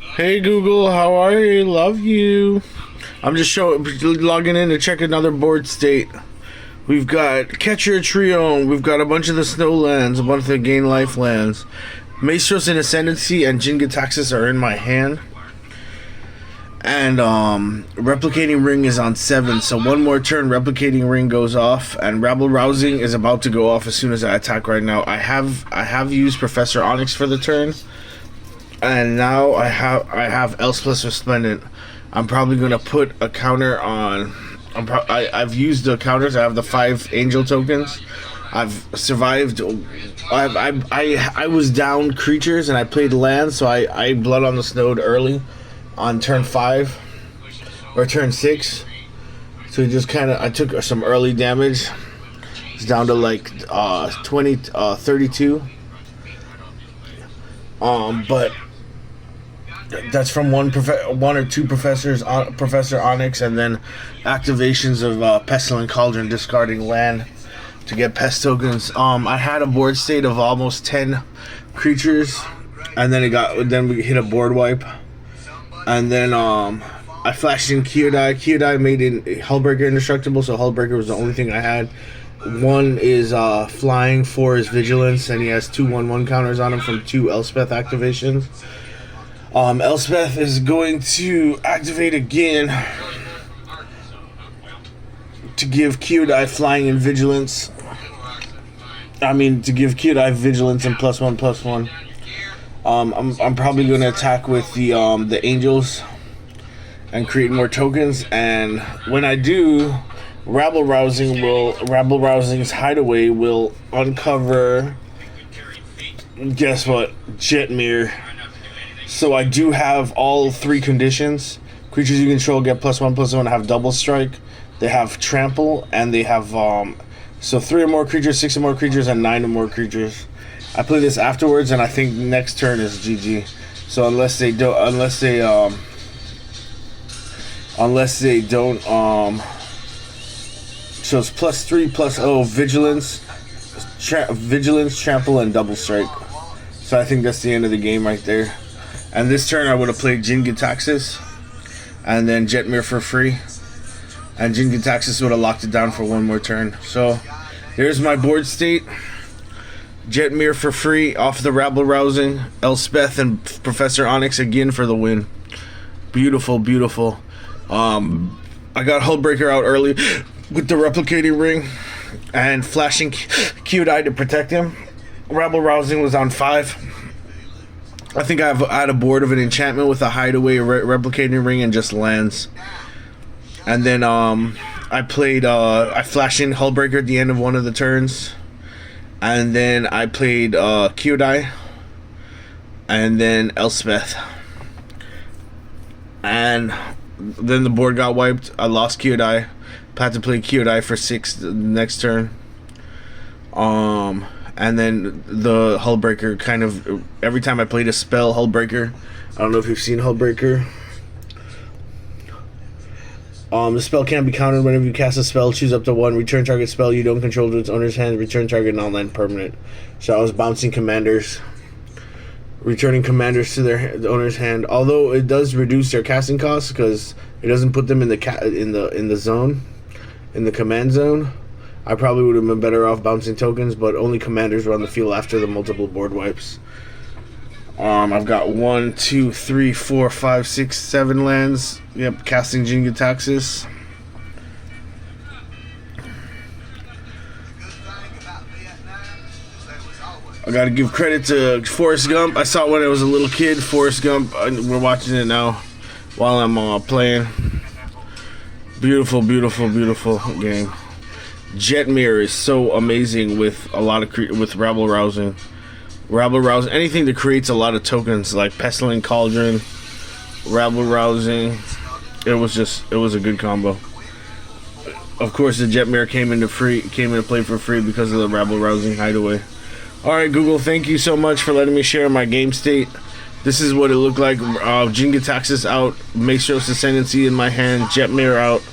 Hey Google, how are you? Love you. I'm just logging in to check another board state. We've got Catcher Trio. We've got a bunch of the snow lands, a bunch of the gain life lands. Maestros in Ascendancy and Gin&Taxes are in my hand. And Replicating Ring is on 7, so one more turn Replicating Ring goes off, and Rabble Rousing is about to go off as soon as I attack right now. I have used Professor Onyx for the turn, and now I have Elspeth Resplendent. I'm probably gonna put a counter on. I've used the counters. I have the 5 angel tokens. I've survived. I was down creatures and I played lands, so I blood on the snowed early on turn 5 or turn 6. So I took some early damage. It's down to like 32. But that's from one or two professors, Professor Onyx, and then activations of Pestilent Cauldron, discarding land to get pest tokens. I had a board state of almost 10 creatures, and then we hit a board wipe, and then I flashed in Kyodai. Kyodai made Hullbreaker indestructible, so Hullbreaker was the only thing I had. 1 is flying, 4 is vigilance, and he has 2 1/1 counters on him from 2 Elspeth activations. Elspeth is going to activate again to give Kyodai flying and vigilance. To give Kyodai vigilance and +1/+1. I'm probably going to attack with the angels and create more tokens. And when I do, Rabble Rousing's Hideaway will uncover. Guess what? Jetmir. So I do have all 3 conditions. Creatures you control get +1/+1, have double strike. They have trample, and they have so 3 or more creatures, 6 or more creatures, and 9 or more creatures. I play this afterwards, and I think next turn is GG. So unless they don't, so it's +3/+0 vigilance, trample, and double strike. So I think that's the end of the game right there. And this turn I would have played Gin&Taxes and then Jetmir for free. And Gin&Taxes would have locked it down for 1 more turn. So here's my board state. Jetmir for free off the Rabble Rousing. Elspeth and Professor Onyx again for the win. Beautiful, beautiful. I got Hullbreaker out early with the Replicating Ring and flashing Kyodai to protect him. Rabble Rousing was on 5. I think I had a board of an enchantment with a Hideaway, Replicating Ring, and just lands. And then I flashed in Hullbreaker at the end of one of the turns. And then I played Kyodai. And then Elspeth. And then the board got wiped. I lost Kyodai. Had to play Kyodai for 6 the next turn. And then the Hullbreaker kind of, every time I played a spell, Hullbreaker. I don't know if you've seen Hullbreaker. The spell can't be countered whenever you cast a spell. Choose up to 1. Return target spell you don't control to its owner's hand. Return target non-land permanent. So I was bouncing commanders. Returning commanders to the owner's hand. Although it does reduce their casting costs because it doesn't put them in the zone, in the command zone. I probably would have been better off bouncing tokens, but only commanders were on the field after the multiple board wipes. I've got 1, 2, 3, 4, 5, 6, 7 lands. Yep, casting Gin&Taxes. I gotta give credit to Forrest Gump. I saw it when I was a little kid. Forrest Gump. We're watching it now while I'm playing. Beautiful, beautiful, beautiful game. Jetmir is so amazing with a lot of with Rabble Rousing. Rabble Rousing, anything that creates a lot of tokens like Pestilent Cauldron, Rabble Rousing. It was a good combo. Of course, the Jetmir came into play for free because of the Rabble Rousing Hideaway. All right, Google, thank you so much for letting me share my game state. This is what it looked like. Gin&Taxes out, Maestros Ascendancy in my hand, Jetmir out,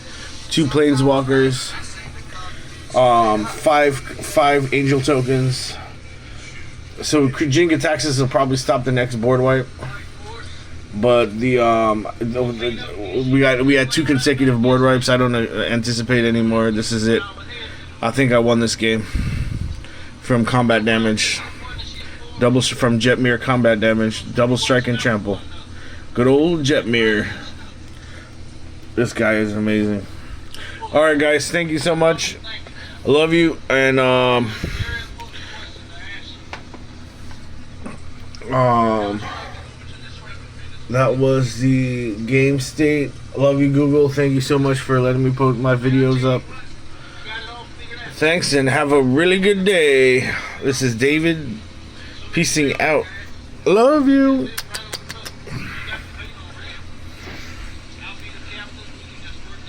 2 Planeswalkers. 5 angel tokens. So Gin&Taxes will probably stop the next board wipe. But we had 2 consecutive board wipes. I don't anticipate anymore. This is it. I think I won this game from combat damage. Double from Jetmir combat damage. Double strike and trample. Good old Jetmir. This guy is amazing. Alright guys, thank you so much. I love you, and that was the game state. Love you, Google. Thank you so much for letting me put my videos up. Thanks, and have a really good day. This is David, peacing out. Love you.